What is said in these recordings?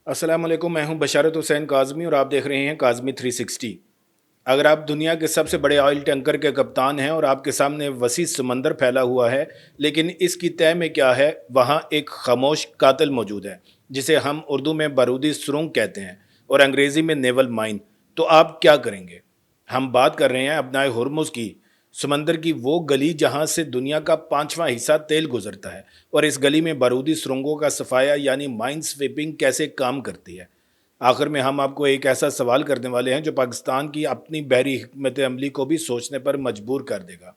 अस्सलाम वालेकुम। मैं हूं बशारत हुसैन काज़मी और आप देख रहे हैं काज़मी 360। अगर आप दुनिया के सबसे बड़े ऑयल टैंकर के कप्तान हैं और आपके सामने वसी समंदर फैला हुआ है, लेकिन इसकी तह में क्या है, वहाँ एक खामोश कातिल मौजूद है जिसे हम उर्दू में बारूदी सुरंग कहते हैं और अंग्रेज़ी में नेवल माइन। तो आप क्या करेंगे? हम बात कर रहे हैं अपनाए हुरमुज़ की, समंदर की वो गली जहाँ से दुनिया का 5वां हिस्सा तेल गुजरता है। और इस गली में बारूदी सुरंगों का सफाया यानी माइन स्वीपिंग कैसे काम करती है। आखिर में हम आपको एक ऐसा सवाल करने वाले हैं जो पाकिस्तान की अपनी बहरी हिकमत अमली को भी सोचने पर मजबूर कर देगा।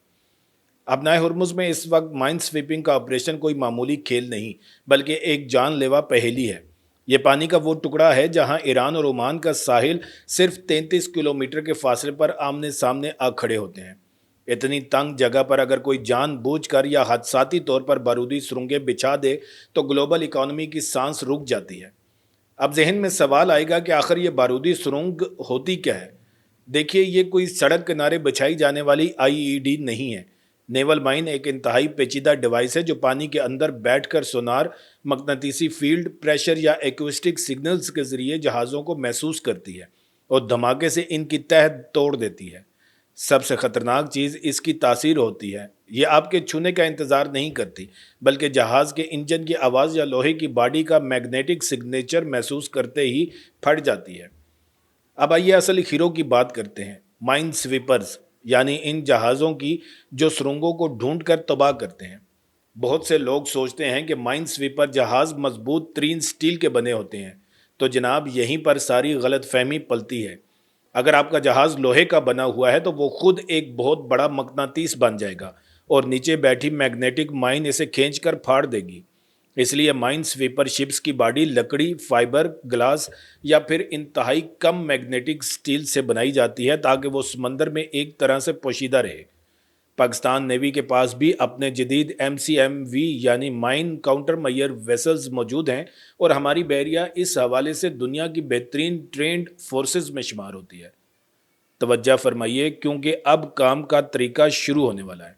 अपनाए हुरमुज़ में इस वक्त माइन स्वीपिंग का ऑपरेशन कोई मामूली खेल नहीं, बल्कि एक जानलेवा पहेली है। ये पानी का वो टुकड़ा है जहां ईरान और ओमान का साहिल सिर्फ 33 किलोमीटर के फासले पर आमने सामने आ खड़े होते हैं। इतनी तंग जगह पर अगर कोई जानबूझकर या हादसाती तौर पर बारूदी सुरंगें बिछा दे तो ग्लोबल इकॉनमी की सांस रुक जाती है। अब जहन में सवाल आएगा कि आखिर ये बारूदी सुरंग होती क्या है। देखिए, ये कोई सड़क किनारे बिछाई जाने वाली आईईडी नहीं है। नेवल माइन एक इंतहाई पेचीदा डिवाइस है जो पानी के अंदर बैठकर सोनार, मकनातीसी फील्ड, प्रेशर या एक्विस्टिक सिग्नल्स के जरिए जहाज़ों को महसूस करती है और धमाके से इनकी तह तोड़ देती है। सबसे खतरनाक चीज़ इसकी तासीर होती है। ये आपके छूने का इंतज़ार नहीं करती, बल्कि जहाज़ के इंजन की आवाज़ या लोहे की बॉडी का मैग्नेटिक सिग्नेचर महसूस करते ही फट जाती है। अब आइए असल हीरो की बात करते हैं, माइन स्वीपर्स, यानी इन जहाज़ों की जो सुरंगों को ढूंढ कर तबाह करते हैं। बहुत से लोग सोचते हैं कि माइन स्वीपर जहाज़ मजबूत तरीन स्टील के बने होते हैं, तो जनाब यहीं पर सारी गलत फहमी पलती है। अगर आपका जहाज़ लोहे का बना हुआ है तो वो खुद एक बहुत बड़ा मकनातीस बन जाएगा और नीचे बैठी मैग्नेटिक माइन इसे खींचकर फाड़ देगी। इसलिए माइन स्वीपर शिप्स की बॉडी लकड़ी, फाइबर, ग्लास या फिर इंतहाई कम मैग्नेटिक स्टील से बनाई जाती है ताकि वो समंदर में एक तरह से पोशीदा रहे। पाकिस्तान नेवी के पास भी अपने जदीद MCMV यानी माइन काउंटर मयर वेसल्स मौजूद हैं और हमारी बहरिया इस हवाले से दुनिया की बेहतरीन ट्रेंड फोर्सेस में शुमार होती है। तवज्जो फरमाइए, क्योंकि अब काम का तरीका शुरू होने वाला है।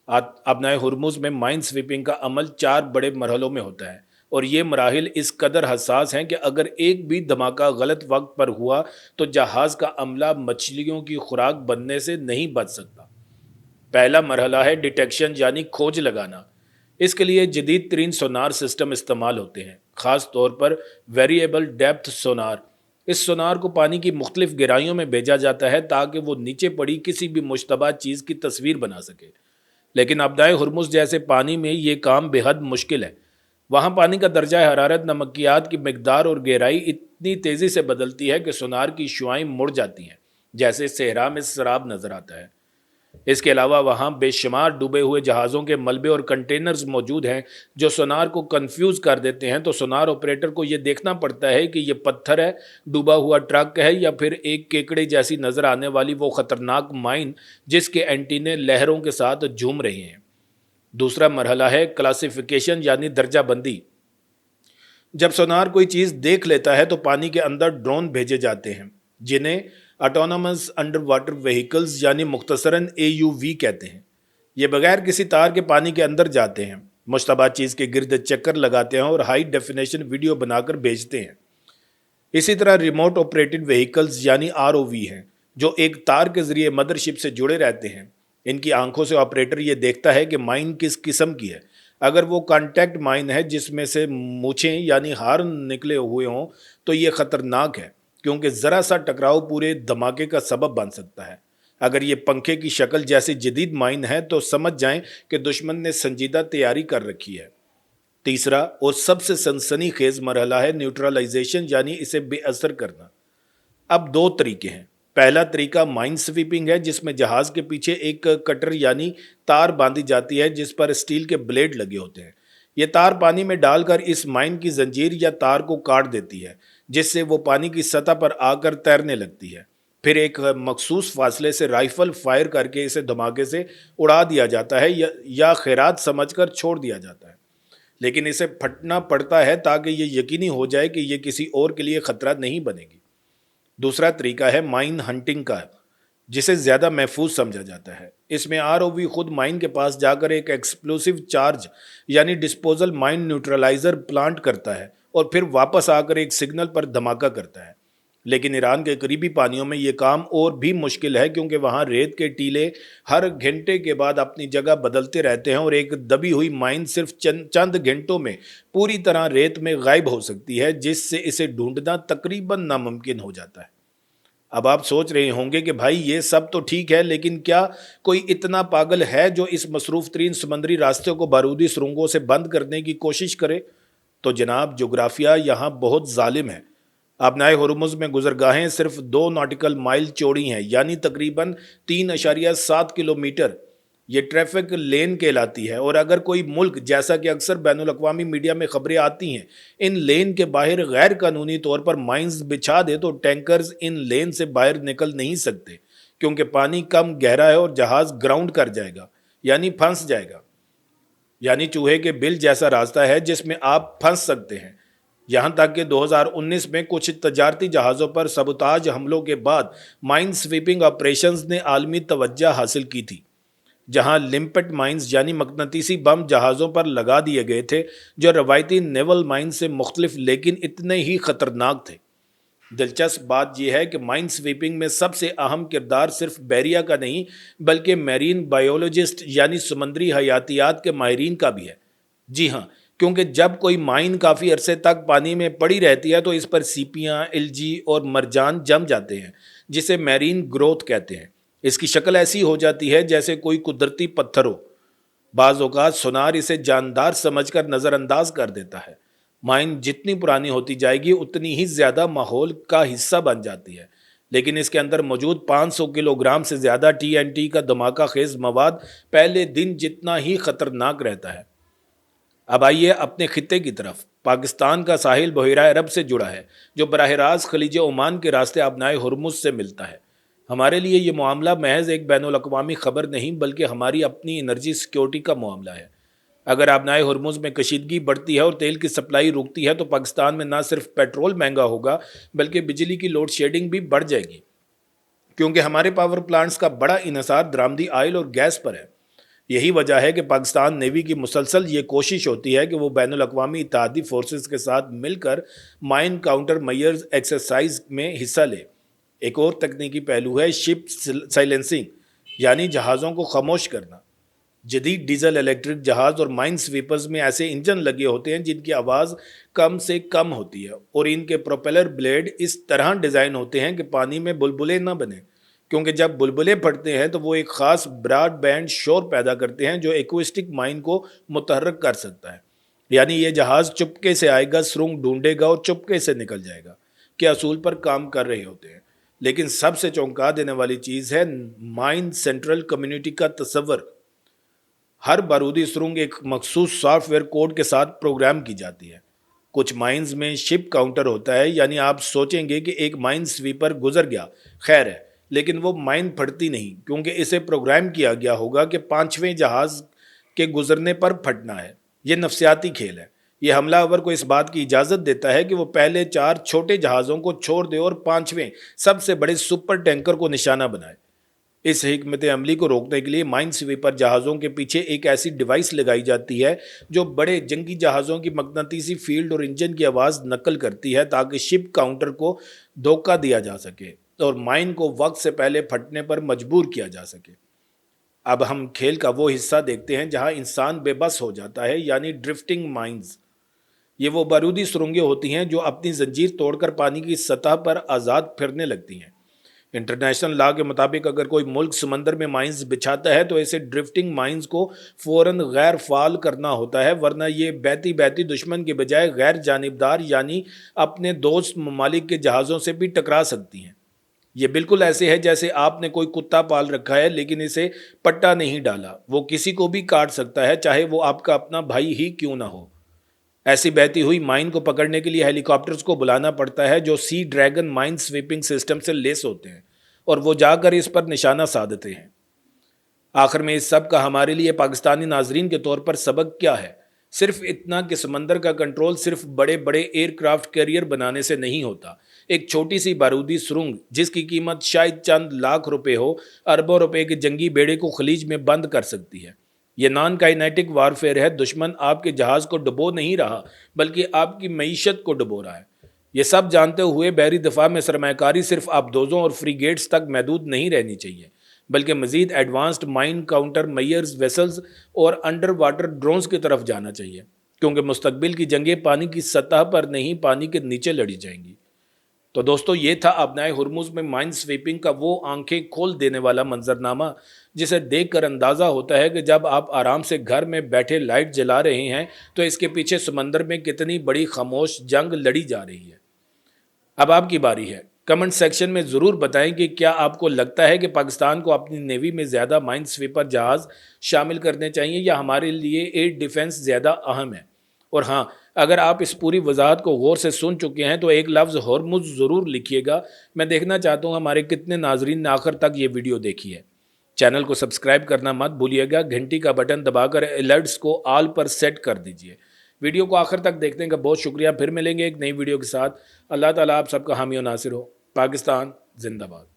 अपनाए हुरमुज़ में माइन स्वीपिंग का अमल 4 बड़े मरहलों में होता है और ये मराहिल इस कदर हसास हैं कि अगर एक भी धमाका गलत वक्त पर हुआ तो जहाज़ का अमला मछलियों की खुराक बनने से नहीं बच सकता। पहला मरहला है डिटेक्शन यानी खोज लगाना। इसके लिए जदीद तरीन सोनार सिस्टम इस्तेमाल होते हैं, ख़ास तौर पर वेरिएबल डेप्थ सोनार। इस सोनार को पानी की मुख्तलिफ गहराइयों में भेजा जाता है ताकि वो नीचे पड़ी किसी भी मुश्तबा चीज़ की तस्वीर बना सके। लेकिन अब्दाए हुरमुज़ जैसे पानी में ये काम बेहद मुश्किल है। वहाँ पानी का दर्जा हरारत, नमकियात की मकदार और गहराई इतनी तेज़ी से बदलती है कि सोनार की शुआएं मुड़ जाती हैं, जैसे सहरा में शराब नज़र आता है। इसके अलावा वहाँ बेशुमार डूबे हुए जहाज़ों के मलबे और कंटेनर्स मौजूद हैं जो सोनार को कंफ्यूज कर देते हैं। तो सोनार ऑपरेटर को ये देखना पड़ता है कि ये पत्थर है, डूबा हुआ ट्रक है या फिर एक केकड़े जैसी नज़र आने वाली वो ख़तरनाक माइन जिसके एंटीने लहरों के साथ झूम रहे हैं। दूसरा मरहला है क्लासिफिकेशन यानी दर्जा बंदी। जब सोनार कोई चीज़ देख लेता है तो पानी के अंदर ड्रोन भेजे जाते हैं जिन्हें ऑटोनोमस अंडर वाटर व्हीकल्स यानी मुख्तसरन AUV कहते हैं। ये बगैर किसी तार के पानी के अंदर जाते हैं, मुश्तबा चीज़ के गिर्द चक्कर लगाते हैं और हाई डेफिनेशन वीडियो बनाकर भेजते हैं। इसी तरह रिमोट ऑपरेटेड व्हीकल्स यानी ROV हैं जो एक तार के जरिए मदरशिप से जुड़े रहते हैं। इनकी आंखों से ऑपरेटर ये देखता है कि माइन किस किस्म की है। अगर वो कॉन्टैक्ट माइन है जिसमें से मूछें यानी हार निकले हुए हों तो ये ख़तरनाक है, क्योंकि ज़रा सा टकराव पूरे धमाके का सबब बन सकता है। अगर ये पंखे की शक्ल जैसी जदीद माइन है तो समझ जाएं कि दुश्मन ने संजीदा तैयारी कर रखी है। तीसरा और सबसे सनसनीखेज मरहला है न्यूट्रलाइजेशन यानी इसे बेअसर करना। अब 2 तरीके हैं। पहला तरीका माइन स्वीपिंग है जिसमें जहाज़ के पीछे एक कटर यानी तार बांधी जाती है जिस पर स्टील के ब्लेड लगे होते हैं। ये तार पानी में डालकर इस माइन की जंजीर या तार को काट देती है जिससे वो पानी की सतह पर आकर तैरने लगती है। फिर एक मखसूस फासले से राइफल फायर करके इसे धमाके से उड़ा दिया जाता है या खैरात समझकर छोड़ दिया जाता है। लेकिन इसे फटना पड़ता है ताकि ये यकीनी हो जाए कि ये किसी और के लिए खतरा नहीं बनेगी। दूसरा तरीका है माइन हंटिंग का, जिसे ज़्यादा महफूज समझा जाता है। इसमें ROV खुद माइन के पास जाकर एक एक्सप्लोसिव चार्ज यानी डिस्पोजल माइन न्यूट्रलाइजर प्लांट करता है और फिर वापस आकर एक सिग्नल पर धमाका करता है। लेकिन ईरान के करीबी पानियों में ये काम और भी मुश्किल है, क्योंकि वहाँ रेत के टीले हर घंटे के बाद अपनी जगह बदलते रहते हैं और एक दबी हुई माइन सिर्फ चंद घंटों में पूरी तरह रेत में गायब हो सकती है, जिससे इसे ढूंढना तकरीबन नामुमकिन हो जाता है। अब आप सोच रहे होंगे कि भाई ये सब तो ठीक है, लेकिन क्या कोई इतना पागल है जो इस मसरूफ तरीन समुद्री रास्ते को बारूदी सुरंगों से बंद करने की कोशिश करे? तो जनाब, जोग्राफिया यहाँ बहुत जालिम है। आबनाए हुर्मुज़ में गुजरगाहें सिर्फ 2 नॉटिकल माइल चौड़ी हैं, यानी तकरीबन 3.7 किलोमीटर। ये ट्रैफिक लेन कहलाती है, और अगर कोई मुल्क, जैसा कि अक्सर बैनुल अक़वामी मीडिया में खबरें आती हैं, इन लेन के बाहर गैर कानूनी तौर पर माइंस बिछा दे तो टैंकर्स इन लेन से बाहर निकल नहीं सकते, क्योंकि पानी कम गहरा है और जहाज़ ग्राउंड कर जाएगा, यानी फंस जाएगा। यानी चूहे के बिल जैसा रास्ता है जिसमें आप फंस सकते हैं। यहाँ तक कि 2019 में कुछ तजारती जहाज़ों पर सबुताज हमलों के बाद माइन स्वीपिंग ऑपरेशंस ने आलमी तवज्जो हासिल की थी, जहाँ लिम्पेट माइंस यानी मकनातीसी बम जहाज़ों पर लगा दिए गए थे, जो रवायती नेवल माइन से मुख्तलिफ लेकिन इतने ही ख़तरनाक थे। दिलचस्प बात यह है कि माइन स्वीपिंग में सबसे अहम किरदार सिर्फ बैरिया का नहीं, बल्कि मैरीन बायोलॉजिस्ट यानी समुद्री हयातियात के माहिरीन का भी है। जी हाँ, क्योंकि जब कोई माइन काफ़ी अरसे तक पानी में पड़ी रहती है तो इस पर सीपियाँ, एल्जी और मरजान जम जाते हैं, जिसे मैरीन ग्रोथ कहते हैं। इसकी शक्ल ऐसी हो जाती है जैसे कोई कुदरती पत्थर हो। बाज़ औक़ात सोनार इसे जानदार समझकर नज़रअंदाज कर देता है। माइन जितनी पुरानी होती जाएगी उतनी ही ज़्यादा माहौल का हिस्सा बन जाती है, लेकिन इसके अंदर मौजूद 500 किलोग्राम से ज़्यादा TNT का धमाका खेज मवाद पहले दिन जितना ही ख़तरनाक रहता है। अब आइए अपने खित्ते की तरफ। पाकिस्तान का साहिल बहिरा अरब से जुड़ा है, जो बराह रास्त खलीज ओमान के रास्ते आबनाए हुर्मुज़ से मिलता है। हमारे लिए ये मामला महज एक बैनुल अक़वामी ख़बर नहीं, बल्कि हमारी अपनी एनर्जी सिक्योरिटी का मामला है। अगर आबनाए हुर्मुज़ में कशीदगी बढ़ती है और तेल की सप्लाई रुकती है तो पाकिस्तान में न सिर्फ पेट्रोल महंगा होगा, बल्कि बिजली की लोड शेडिंग भी बढ़ जाएगी, क्योंकि हमारे पावर प्लांट्स का बड़ा इन्हिसार दरामदी आयल और गैस पर है। यही वजह है कि पाकिस्तान नेवी की मुसलसल ये कोशिश होती है कि वो बैनुल अक़वामी इत्तेहादी फोर्सेस के साथ मिलकर माइन काउंटर मेजर्स एक्सरसाइज में हिस्सा ले। एक और तकनीकी पहलू है शिप साइलेंसिंग, यानी जहाज़ों को खामोश करना। जदीद डीजल इलेक्ट्रिक जहाज़ और माइन स्वीपर्स में ऐसे इंजन लगे होते हैं जिनकी आवाज़ कम से कम होती है, और इनके प्रोपेलर ब्लेड इस तरह डिज़ाइन होते हैं कि पानी में बुलबुले न बने, क्योंकि जब बुलबुले फटते हैं तो वो एक ख़ास ब्रॉड बैंड शोर पैदा करते हैं जो एक्विस्टिक माइन को मुतहर्रिक कर सकता है। यानी ये जहाज़ चुपके से आएगा, सुरंग ढूंढेगा और चुपके से निकल जाएगा के असूल पर काम कर रहे होते हैं। लेकिन सबसे चौंका देने वाली चीज़ है माइन सेंट्रल कम्युनिटी का तस्वर। हर बारूदी सुरंग एक मखसूस सॉफ्टवेयर कोड के साथ प्रोग्राम की जाती है। कुछ माइंस में शिप काउंटर होता है, यानी आप सोचेंगे कि एक माइन स्वीपर गुजर गया, खैर है, लेकिन वो माइन फटती नहीं, क्योंकि इसे प्रोग्राम किया गया होगा कि 5वें जहाज़ के गुजरने पर फटना है। ये नफसियाती खेल है। ये हमलावर को इस बात की इजाज़त देता है कि वो पहले 4 छोटे जहाज़ों को छोड़ दे और 5वें सबसे बड़े सुपर टैंकर को निशाना बनाए। इस हिकमत अमली को रोकने के लिए माइन स्वीपर जहाज़ों के पीछे एक ऐसी डिवाइस लगाई जाती है जो बड़े जंगी जहाज़ों की मकनातीसी फील्ड और इंजन की आवाज़ नकल करती है, ताकि शिप काउंटर को धोखा दिया जा सके और माइन को वक्त से पहले फटने पर मजबूर किया जा सके। अब हम खेल का वो हिस्सा देखते हैं जहां इंसान बेबस हो जाता है, यानी ड्रिफ्टिंग माइंस। ये वो बारूदी सुरंगें होती हैं जो अपनी जंजीर तोड़कर पानी की सतह पर आज़ाद फिरने लगती हैं। इंटरनेशनल लॉ के मुताबिक अगर कोई मुल्क समंदर में माइंस बिछाता है तो ऐसे ड्रिफ्टिंग माइंस को फ़ौरन गैर फाल करना होता है, वरना ये बहती बहती दुश्मन के बजाय गैर जानिबदार यानी अपने दोस्त ममालिक के जहाज़ों से भी टकरा सकती हैं। ये बिल्कुल ऐसे है जैसे आपने कोई कुत्ता पाल रखा है लेकिन इसे पट्टा नहीं डाला। वो किसी को भी काट सकता है, चाहे वो आपका अपना भाई ही क्यों ना हो। ऐसी बहती हुई माइन को पकड़ने के लिए हेलीकॉप्टर्स को बुलाना पड़ता है जो sea dragon mine sweeping system से लेस होते हैं, और वो जाकर इस पर निशाना साधते हैं। आखिर में इस सब का हमारे लिए पाकिस्तानी नाजरीन के तौर पर सबक क्या है? सिर्फ इतना कि समंदर का कंट्रोल सिर्फ बड़े बड़े एयरक्राफ्ट कैरियर बनाने से नहीं होता। एक छोटी सी बारूदी सुरंग जिसकी कीमत शायद चंद लाख रुपए हो, अरबों रुपए के जंगी बेड़े को खलीज में बंद कर सकती है। یہ نان کائنیٹک وارفیئر ہے. دشمن آپ کے جہاز کو ڈبو نہیں رہا بلکہ آپ کی معیشت کو ڈبو رہا ہے. یہ سب جانتے ہوئے بحری دفاع میں سرمایہ کاری صرف آبدوزوں اور فریگیٹس تک محدود نہیں رہنی چاہیے بلکہ مزید advanced mine counter measures vessels اور انڈر واٹر ڈرونز کی طرف جانا چاہیے، کیونکہ مستقبل کی جنگیں پانی کی سطح پر نہیں، پانی کے نیچے لڑی جائیں گی. تو دوستو، یہ تھا آبنائے ہرمز میں مائن سویپنگ کا وہ آنکھیں کھول دینے والا منظرنامہ جسے دیکھ کر اندازہ ہوتا ہے کہ جب آپ آرام سے گھر میں بیٹھے لائٹ جلا رہے ہیں تو اس کے پیچھے سمندر میں کتنی بڑی خاموش جنگ لڑی جا رہی ہے. اب آپ کی باری ہے. کمنٹ سیکشن میں ضرور بتائیں کہ کیا آپ کو لگتا ہے کہ پاکستان کو اپنی نیوی میں زیادہ مائن سویپر جہاز شامل کرنے چاہیے یا ہمارے لیے ایئر ڈیفنس زیادہ اہم ہے. اور ہاں، اگر آپ اس پوری وضاحت کو غور سے سن چکے ہیں تو ایک لفظ ہرمز ضرور لکھیے گا. میں دیکھنا چاہتا ہوں ہمارے کتنے ناظرین نے آخر تک یہ ویڈیو دیکھی ہے. چینل کو سبسکرائب کرنا مت بھولیے گا. گھنٹی کا بٹن دبا کر الرٹس کو آل پر سیٹ کر دیجئے. ویڈیو کو آخر تک دیکھنے کا بہت شکریہ. پھر ملیں گے ایک نئی ویڈیو کے ساتھ. اللہ تعالیٰ آپ سب کا حامی و ناصر ہو. پاکستان زندہ باد.